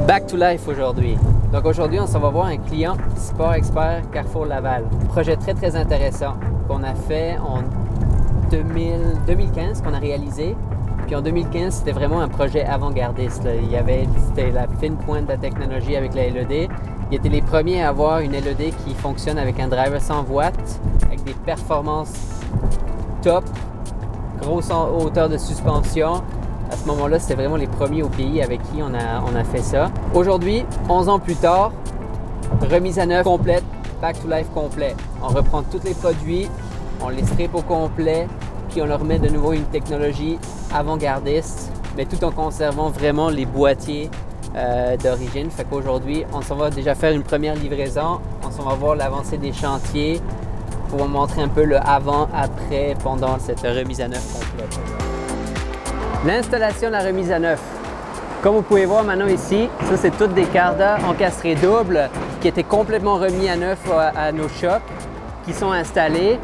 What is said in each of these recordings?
Back to life aujourd'hui. Donc aujourd'hui, on s'en va voir un client Sport Expert Carrefour Laval. Projet très intéressant qu'on a fait en 2015, qu'on a réalisé. Puis en 2015, c'était vraiment un projet avant-gardiste. C'était la fine pointe de la technologie avec la LED. Ils étaient les premiers à avoir une LED qui fonctionne avec un driver 100 watts, avec des performances top, grosse hauteur de suspension. À ce moment-là, c'était vraiment les premiers au pays avec qui on a fait ça. Aujourd'hui, 11 ans plus tard, remise à neuf complète, back to life complet. On reprend tous les produits, on les strip au complet, puis on leur met de nouveau une technologie avant-gardiste, mais tout en conservant vraiment les boîtiers d'origine. Fait qu'aujourd'hui, on s'en va déjà faire une première livraison, on s'en va voir l'avancée des chantiers pour vous montrer un peu le avant, après, pendant cette remise à neuf complète. L'installation de la remise à neuf. Comme vous pouvez voir maintenant ici, ça c'est toutes des Carda encastrés doubles qui étaient complètement remis à neuf à nos shops, qui sont installés.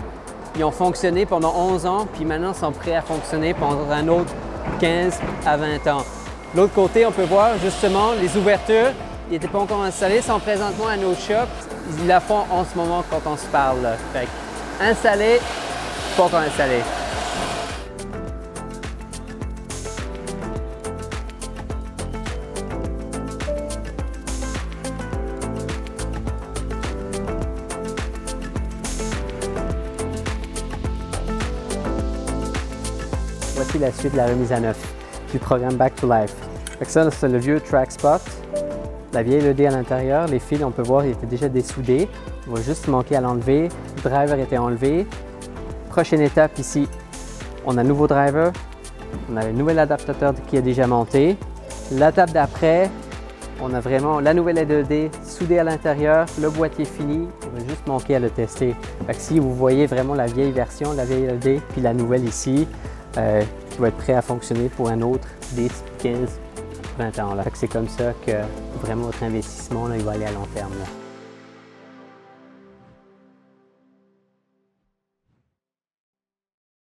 Ils ont fonctionné pendant 11 ans, puis maintenant sont prêts à fonctionner pendant un autre 15 à 20 ans. De l'autre côté, on peut voir justement les ouvertures, ils n'étaient pas encore installés, sont présentement à nos shops. Ils la font en ce moment quand on se parle. Fait que installés, pas encore installés. Voici la suite de la remise à neuf du programme Back to Life. Fait que ça, c'est le vieux track spot, la vieille LED à l'intérieur. Les fils, on peut voir, ils étaient déjà dessoudés. Il va juste manquer à l'enlever. Le driver était enlevé. Prochaine étape ici, on a un nouveau driver. On a un nouvel adaptateur qui est déjà monté. L'étape d'après, on a vraiment la nouvelle LED soudée à l'intérieur, le boîtier fini. Il va juste manquer à le tester. Fait que si vous voyez vraiment la vieille version, la vieille LED, puis la nouvelle ici, qui va être prêt à fonctionner pour un autre 10, 15, 20 ans. C'est comme ça que vraiment votre investissement là, il va aller à long terme. Là.